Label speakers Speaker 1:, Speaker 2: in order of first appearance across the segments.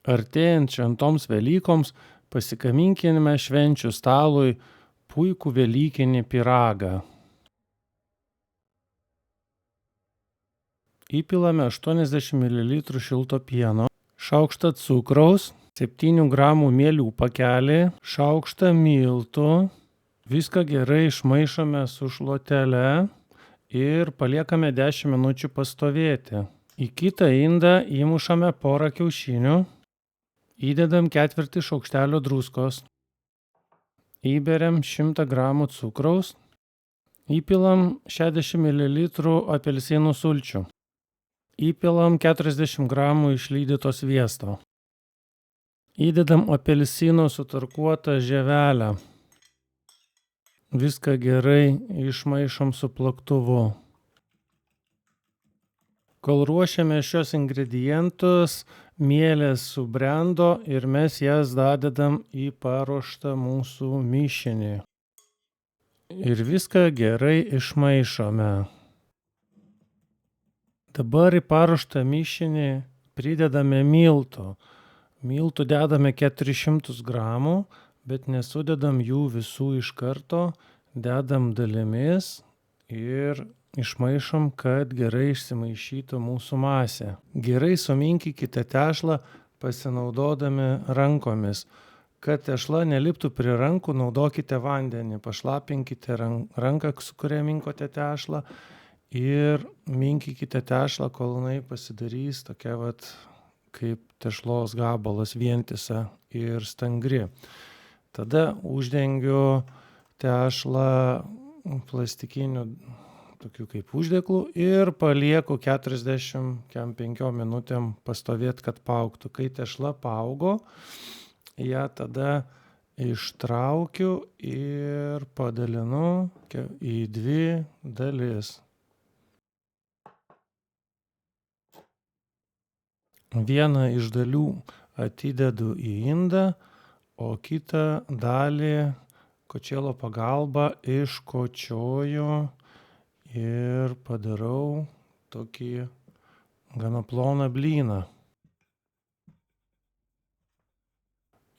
Speaker 1: Artėjant šventoms Velykoms pasigaminkime švenčių stalui puikų velykinį pyragą. Įpilame 80 ml šilto pieno, šaukštą cukraus, 7 gramų mielių pakelį, šaukštą miltų. Viską gerai išmaišome su šluotele ir paliekame 10 minučių pastovėti. Į kitą indą įmušame porą kiaušinių, įdedam 1/4 šaukštelio druskos, įberiam 100 gramų cukraus, įpilam 60 ml apelsinų sulčių, įpilam 40 gramų išlydyto sviesto, įdedam apelsino sutarkuotą žievelę. Viską gerai išmaišom su plaktuvu. Kol ruošiame šios ingredientus, mielės subrendo ir mes jas dadedam į paruoštą mūsų mišinį. Ir viską gerai išmaišome. Dabar į paruoštą mišinį pridedame miltų. Miltų dedame 400 gramų, bet nesudedam jų visų iš karto, dedam dalimis ir išmaišom, kad gerai išsimaišytų mūsų masė. Gerai suminkykite tešlą pasinaudodami rankomis. Kad tešla neliptų prie rankų, naudokite vandenį, pašlapinkite ranką, su kuria minkote tešlą ir minkykite tešlą, kol jinai pasidarys tokia kaip tešlos gabalas, vientisa ir stangri. Tada uždengiu tešlą plastikiniu tokiu kaip uždėklu ir palieku 45 minutėm pastovėti, kad paaugtų. Kai tešla paaugo, ją tada ištraukiu ir padalinu į 2 dalis. Vieną iš dalių atidedu į indą, o kitą dalį kočėlo pagalba iškočioju ir padarau tokį gana ploną blyną.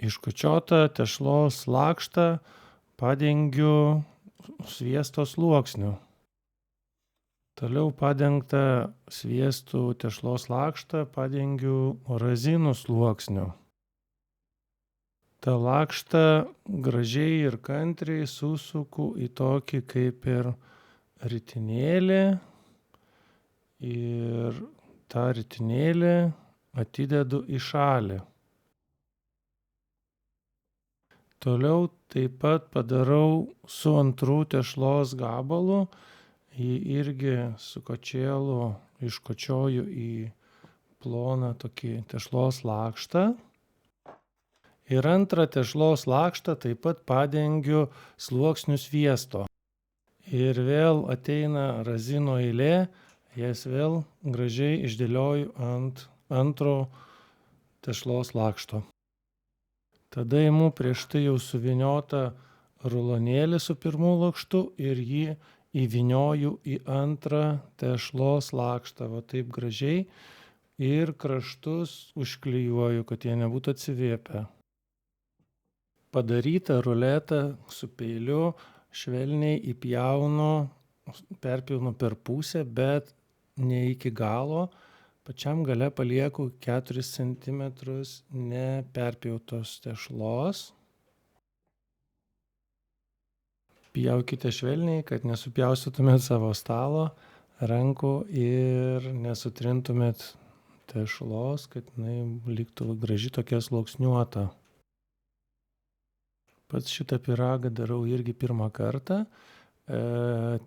Speaker 1: Iškočiotą tešlos lakštą padengiu sviesto sluoksniu. Toliau padengtą sviestu tešlos lakštą padengiu razinų sluoksniu. Ta lakštą gražiai ir kantriai susuku į tokį kaip ir ritinėlį ir tą ritinėlį atidedu į šalį. Toliau taip pat padarau su antru tešlos gabalu, jį irgi su kočėlu iškočioju į ploną tokį tešlos lakštą. Ir antrą tešlos lakštą taip pat padengiu sluoksniu sviesto. Ir vėl ateina razino eilė, jas vėl gražiai išdėlioju ant antro tešlos lakšto. Tada imu prieš tai jau suvyniotą rulonėlį su pirmu lakštu ir jį įvynioju į antrą tešlos lakštą, taip gražiai, ir kraštus užklijuoju, kad jie nebūtų atsivėpę. Padarytą ruletą su peiliu švelniai įpjaunu, perpjaunu per pusę, bet ne iki galo. Pačiam gale palieku 4 cm neperpjautos tešlos. Pjaukite švelniai, kad nesupjaustytumėt savo stalo, rankų ir nesutrintumėt tešlos, kad jinai liktų graži tokia sluoksniuota. Pats šitą pyragą darau irgi pirmą kartą.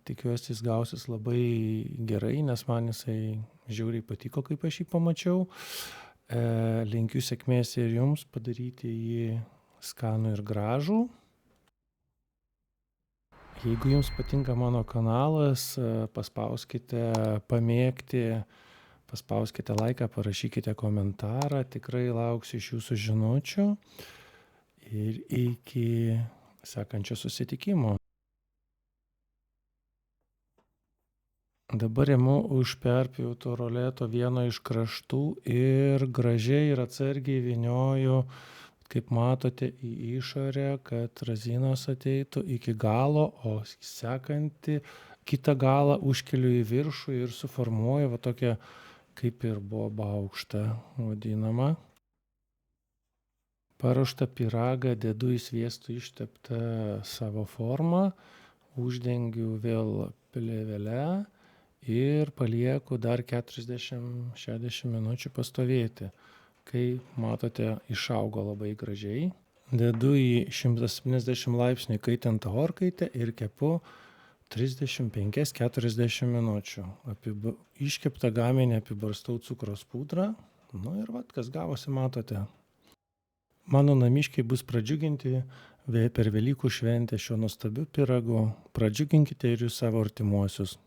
Speaker 1: Tikiuosi jis gausis labai gerai, nes man jisai žiauriai patiko, kaip aš jį pamačiau. Linkiu sėkmės ir jums padaryti jį skanų ir gražų. Jeigu jums patinka mano kanalas, paspauskite pamėgti, paspauskite laiką, parašykite komentarą, tikrai lauksiu iš jūsų žinučių. Ir iki sekančio susitikimo. Dabar imu už perpjauto roleto vieno iš kraštų ir gražiai ir atsargiai vynioju, kaip matote, į išorę, kad razinos ateitų iki galo, o sekantį kitą galą užkeliu į viršų ir suformuoju va tokią kaip ir boba aukštą vadinamą. Paruoštą pyragą dedu į sviestu išteptą savo formą, uždengiu vėl plėvele ir palieku dar 40-60 minučių pastovėti. Kai matote, išaugo labai gražiai. Dedu į 170 laipsnių kaitintą orkaitę ir kepu 35-40 minučių. Iškeptą gaminį apibarstau cukraus pudrą. Nu ir vat, kas gavosi, matote. Mano namiškiai bus pradžiuginti per Velykų šventę šiuo nuostabiu pyragu. Pradžiuginkite ir jūs savo artimuosius.